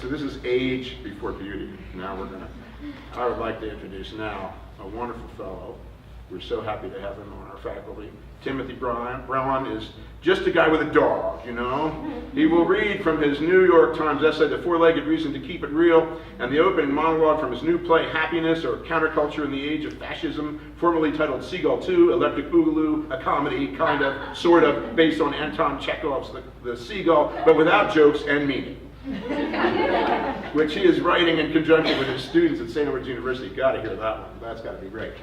so this is Age Before Beauty. Now I would like to introduce now a wonderful fellow. We're so happy to have him on our faculty. Timothy Braun. Braun is just a guy with a dog, you know? He will read from his New York Times essay, The Four-Legged Reason to Keep It Real, and the opening monologue from his new play, Happiness, or Counterculture in the Age of Fascism, formerly titled Seagull 2, Electric Boogaloo, a comedy, kind of, sort of, based on Anton Chekhov's The Seagull, but without jokes and meaning. Which he is writing in conjunction with his students at St. Edward's University. Got to hear that one. That's got to be great.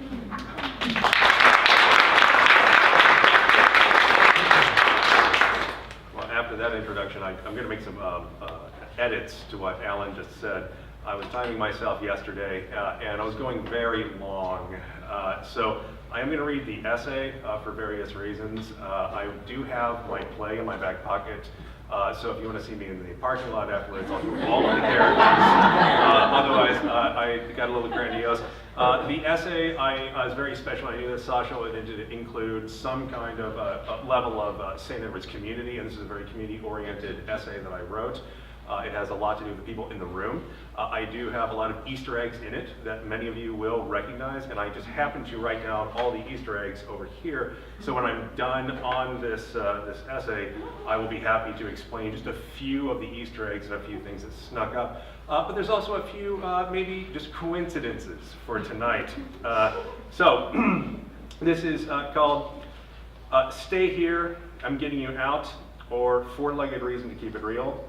After that introduction, I'm going to make some edits to what Alan just said. I was timing myself yesterday, and I was going very long. So I am going to read the essay for various reasons. I do have my play in my back pocket, so if you want to see me in the parking lot afterwards, I'll do all of the characters. Otherwise, I got a little grandiose. The essay is very special. I knew that Sasha would include some kind of a level of St. Edward's community, and this is a very community-oriented essay that I wrote. It has a lot to do with the people in the room. I do have a lot of Easter eggs in it that many of you will recognize, and I just happen to write down all the Easter eggs over here. So when I'm done on this essay, I will be happy to explain just a few of the Easter eggs and a few things that snuck up. But there's also a few maybe just coincidences for tonight. So this is called Stay Here, I'm Getting You Out, or Four-Legged Reason to Keep It Real.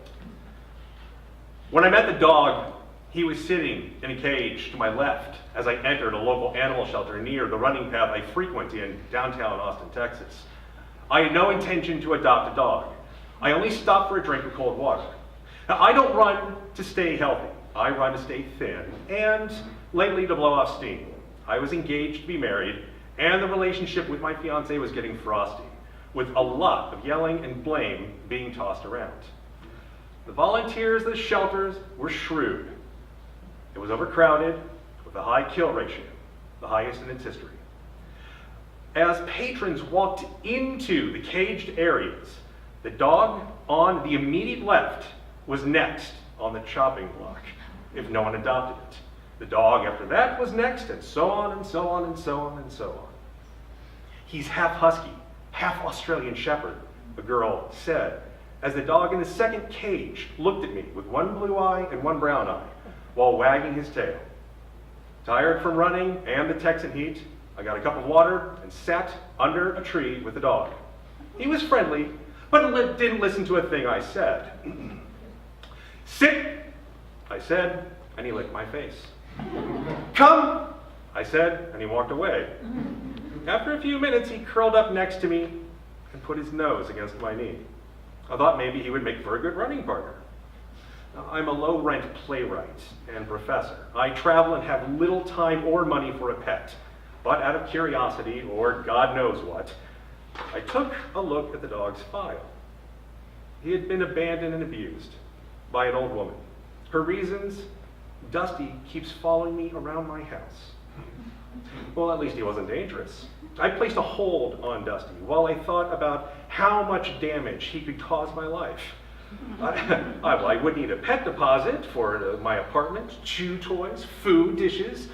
When I met the dog, he was sitting in a cage to my left as I entered a local animal shelter near the running path I frequent in downtown Austin, Texas. I had no intention to adopt a dog. I only stopped for a drink of cold water. Now, I don't run to stay healthy. I run to stay thin, and lately to blow off steam. I was engaged to be married, and the relationship with my fiance was getting frosty, with a lot of yelling and blame being tossed around. The volunteers at the shelters were shrewd. It was overcrowded with a high kill ratio, the highest in its history. As patrons walked into the caged areas, the dog on the immediate left was next on the chopping block, if no one adopted it. The dog after that was next, and so on and so on and so on and so on. He's half husky, half Australian shepherd, the girl said, as the dog in the second cage looked at me with one blue eye and one brown eye, while wagging his tail. Tired from running and the Texan heat, I got a cup of water and sat under a tree with the dog. He was friendly, but didn't listen to a thing I said. Sit, I said, and he licked my face. Come, I said, and he walked away. After a few minutes, he curled up next to me and put his nose against my knee. I thought maybe he would make for a good running partner. Now, I'm a low-rent playwright and professor. I travel and have little time or money for a pet. But out of curiosity, or God knows what, I took a look at the dog's file. He had been abandoned and abused by an old woman. Her reasons, Dusty keeps following me around my house. Well, at least he wasn't dangerous. I placed a hold on Dusty while I thought about how much damage he could cause my life. I would need a pet deposit for my apartment, chew toys, food, dishes,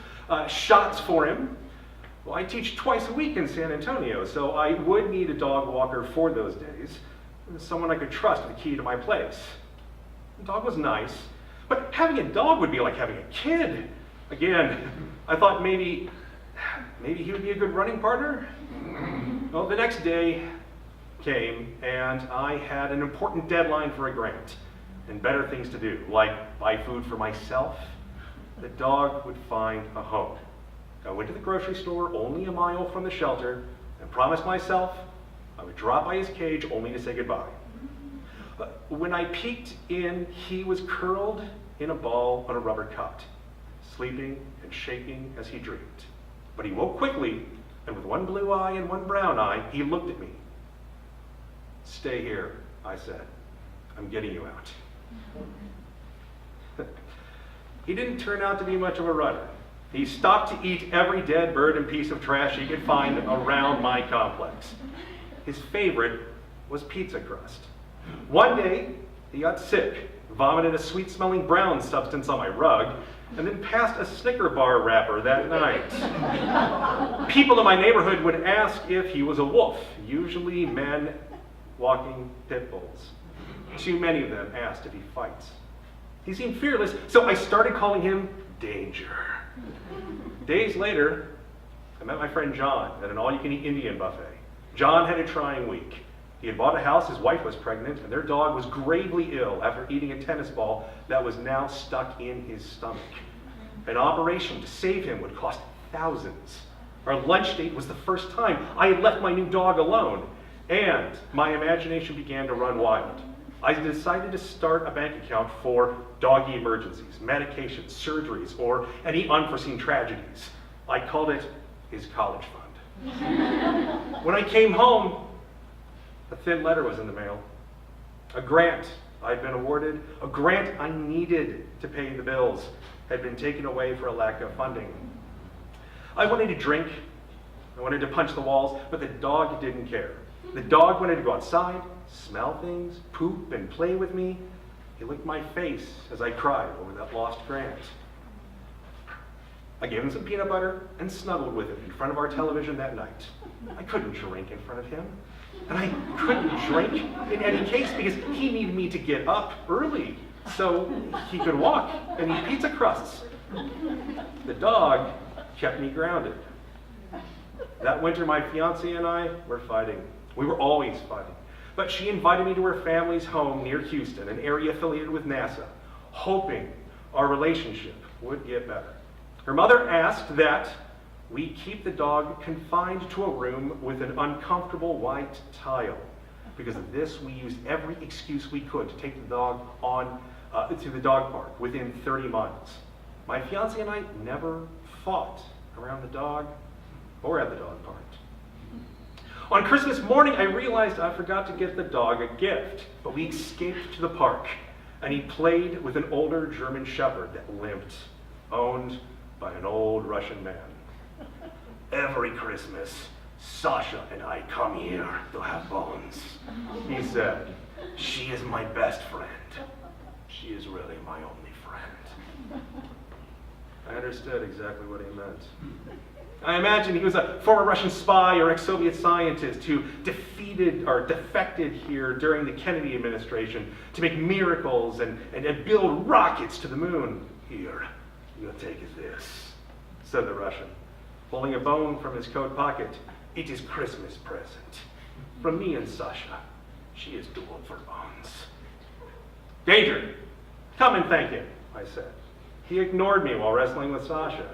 shots for him. Well, I teach twice a week in San Antonio, so I would need a dog walker for those days, someone I could trust with the key to my place. The dog was nice, but having a dog would be like having a kid. Again, I thought maybe he would be a good running partner. Well, the next day came, and I had an important deadline for a grant and better things to do, like buy food for myself. The dog would find a home. I went to the grocery store only a mile from the shelter and promised myself I would drop by his cage only to say goodbye. But when I peeked in, he was curled in a ball on a rubber cot, sleeping and shaking as he dreamed. But he woke quickly, and with one blue eye and one brown eye, he looked at me. Stay here, I said. I'm getting you out. He didn't turn out to be much of a runner. He stopped to eat every dead bird and piece of trash he could find around my complex. His favorite was pizza crust. One day, he got sick vomited a sweet-smelling brown substance on my rug, and then passed a Snicker bar wrapper that night. People in my neighborhood would ask if he was a wolf, usually men walking pit bulls. Too many of them asked if he fights. He seemed fearless, so I started calling him Danger. Days later, I met my friend John at an all-you-can-eat Indian buffet. John had a trying week. He had bought a house, his wife was pregnant, and their dog was gravely ill after eating a tennis ball that was now stuck in his stomach. An operation to save him would cost thousands. Our lunch date was the first time I had left my new dog alone, and my imagination began to run wild. I decided to start a bank account for doggy emergencies, medications, surgeries, or any unforeseen tragedies. I called it his college fund. When I came home, a thin letter was in the mail. A grant I'd been awarded, a grant I needed to pay the bills, had been taken away for a lack of funding. I wanted to drink, I wanted to punch the walls, but the dog didn't care. The dog wanted to go outside, smell things, poop, and play with me. He licked my face as I cried over that lost grant. I gave him some peanut butter and snuggled with him in front of our television that night. I couldn't drink in front of him. And I couldn't drink in any case because he needed me to get up early so he could walk and eat pizza crusts. The dog kept me grounded. That winter, my fiance and I were fighting. We were always fighting. But she invited me to her family's home near Houston, an area affiliated with NASA, hoping our relationship would get better. Her mother asked that we keep the dog confined to a room with an uncomfortable white tile. Because of this, we used every excuse we could to take the dog on to the dog park within 30 miles. My fiance and I never fought around the dog or at the dog park. On Christmas morning, I realized I forgot to get the dog a gift, but we escaped to the park, and he played with an older German Shepherd that limped, owned by an old Russian man. Every Christmas, Sasha and I come here to have bones, he said. She is my best friend. She is really my only friend. I understood exactly what he meant. I imagine he was a former Russian spy or ex-Soviet scientist who defected here during the Kennedy administration to make miracles and build rockets to the moon. Here, you'll take this, said the Russian, pulling a bone from his coat pocket. It is Christmas present. From me and Sasha. She is too old for bones. Danger! Come and thank him, I said. He ignored me while wrestling with Sasha.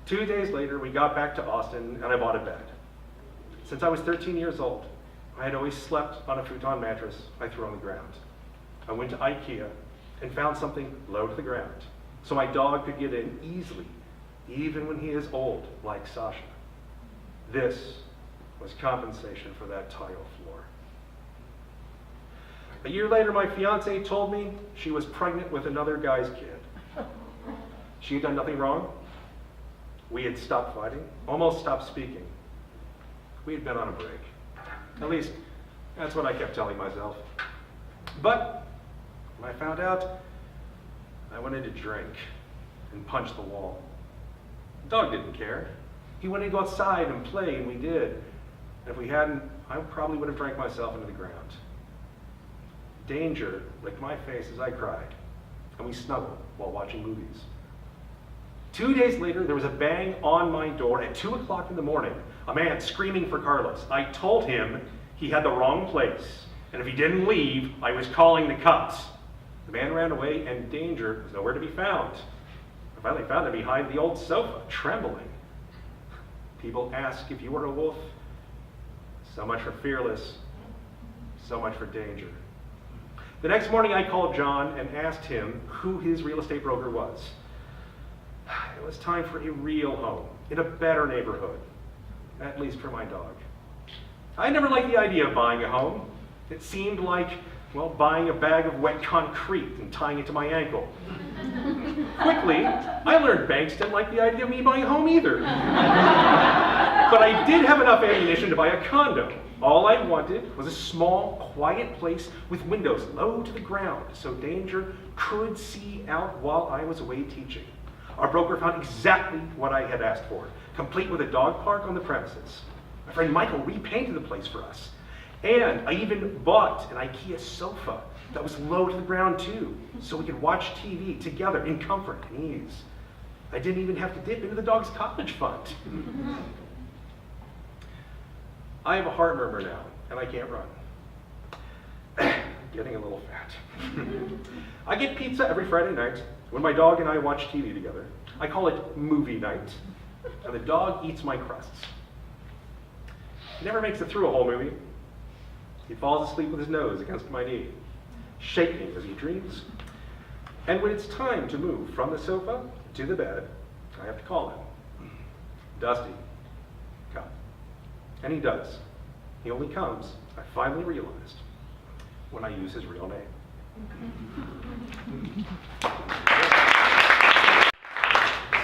2 days later, we got back to Austin, and I bought a bed. Since I was 13 years old, I had always slept on a futon mattress I threw on the ground. I went to IKEA and found something low to the ground, so my dog could get in easily, even when he is old, like Sasha. This was compensation for that tile floor. A year later, my fiance told me she was pregnant with another guy's kid. She had done nothing wrong. We had stopped fighting, almost stopped speaking. We had been on a break. At least, that's what I kept telling myself. But when I found out, I wanted to drink and punch the wall. The dog didn't care. He wanted to go outside and play, and we did. And if we hadn't, I probably would have drank myself into the ground. Danger licked my face as I cried, and we snuggled while watching movies. 2 days later, there was a bang on my door at 2 o'clock in the morning, a man screaming for Carlos. I told him he had the wrong place, and if he didn't leave, I was calling the cops. The man ran away, and Danger was nowhere to be found. I finally found him behind the old sofa, trembling. People ask if you were a wolf. So much for fearless, so much for danger. The next morning, I called John and asked him who his real estate broker was. It was time for a real home in a better neighborhood, at least for my dog. I never liked the idea of buying a home. It seemed like, well, buying a bag of wet concrete and tying it to my ankle. Quickly, I learned banks didn't like the idea of me buying a home either. But I did have enough ammunition to buy a condo All I wanted was a small, quiet place with windows low to the ground so danger could see out while I was away teaching. Our broker found exactly what I had asked for, complete with a dog park on the premises. My friend Michael repainted the place for us. And I even bought an IKEA sofa that was low to the ground too, so we could watch TV together in comfort and ease. I didn't even have to dip into the dog's college fund. I have a heart murmur now, and I can't run. Getting a little fat. I get pizza every Friday night when my dog and I watch TV together. I call it movie night, and the dog eats my crusts. He never makes it through a whole movie. He falls asleep with his nose against my knee, shaking as he dreams. And when it's time to move from the sofa to the bed, I have to call him. Dusty, come. And he does. He only comes, I finally realized, when I use his real name.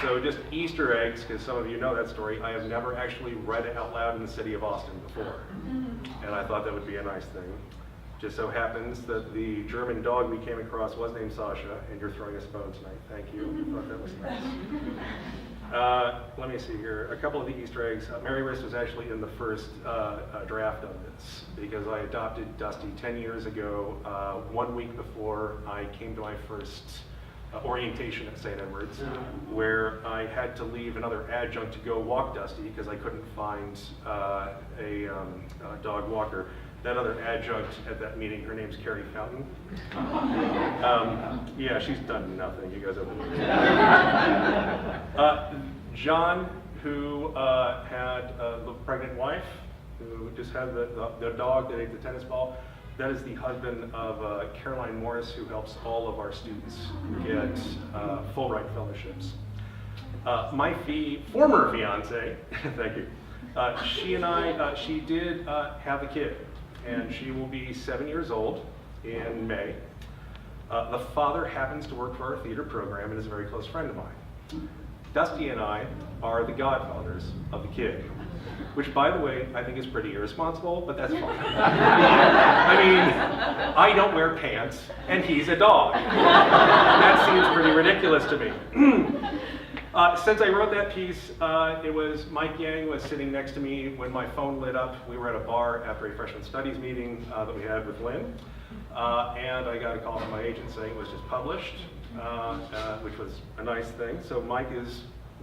So just Easter eggs, because some of you know that story. I have never actually read it out loud in the city of Austin before. And I thought that would be a nice thing. Just so happens that the German dog we came across was named Sasha, and you're throwing us a bone tonight. Thank you. I thought that was nice. Let me see here. A couple of the Easter eggs. Mary Wrist was actually in the first draft of this because I adopted Dusty 10 years ago, 1 week before I came to my first orientation at St. Edward's, where I had to leave another adjunct to go walk Dusty because I couldn't find a dog walker. That other adjunct at that meeting, her name's Carrie Fountain. Yeah, she's done nothing. You guys have John, who had the pregnant wife, who just had the dog that ate the tennis ball. That is the husband of Caroline Morris, who helps all of our students get Fulbright fellowships. My former fiance, thank you, she and I, she did have a kid, and she will be 7 years old in May. The father happens to work for our theater program and is a very close friend of mine. Dusty and I are the godfathers of the kid, which, by the way, I think is pretty irresponsible, but that's fine. I mean, I don't wear pants, and he's a dog. That seems pretty ridiculous to me. Since I wrote that piece, it was Mike Yang was sitting next to me when my phone lit up. We were at a bar after a freshman studies meeting that we had with Lynn, and I got a call from my agent saying it was just published, which was a nice thing. So Mike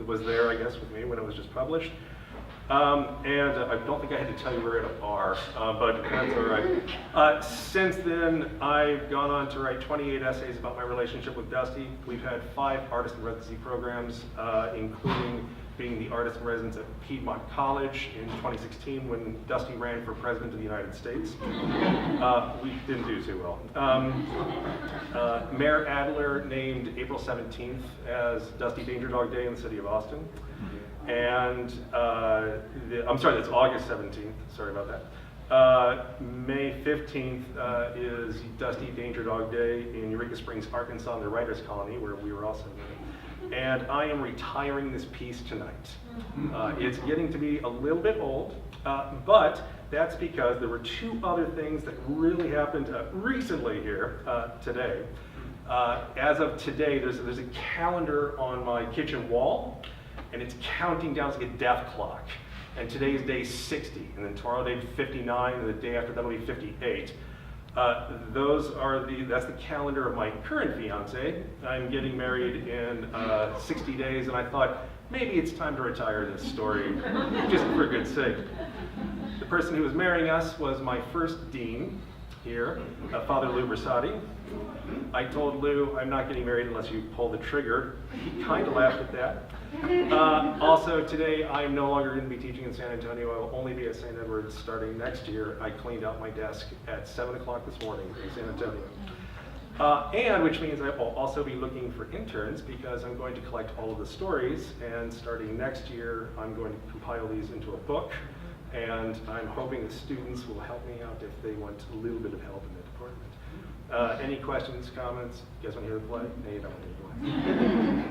was there, I guess, with me when it was just published. And I don't think I had to tell you we were at a bar, but that's all right. Since then, I've gone on to write 28 essays about my relationship with Dusty. We've had 5 artist in residency programs, including being the artist in residence at Piedmont College in 2016 when Dusty ran for president of the United States. We didn't do too well. Mayor Adler named April 17th as Dusty Danger Dog Day in the city of Austin. And I'm sorry, that's August 17th, sorry about that. May 15th is Dusty Danger Dog Day in Eureka Springs, Arkansas, in the Writers Colony, where we were also living. And I am retiring this piece tonight. It's getting to be a little bit old, but that's because there were 2 other things that really happened recently here today. As of today, there's a calendar on my kitchen wall, and it's counting down. It's like a death clock. And today is day 60, and then tomorrow day 59, and the day after that'll be 58. That's the calendar of my current fiance. I'm getting married in 60 days, and I thought maybe it's time to retire this story, just for good sake. The person who was marrying us was my first dean here, Father Lou Bersati. I told Lou, I'm not getting married unless you pull the trigger. He kind of laughed at that. Also today, I'm no longer going to be teaching in San Antonio. I will only be at St. Edward's starting next year. I cleaned out my desk at 7 o'clock this morning in San Antonio. And which means I will also be looking for interns because I'm going to collect all of the stories, and starting next year, I'm going to compile these into a book. And I'm hoping the students will help me out if they want a little bit of help in that department. Any questions, comments? You guys want to hear the play? No, you don't want to hear the play.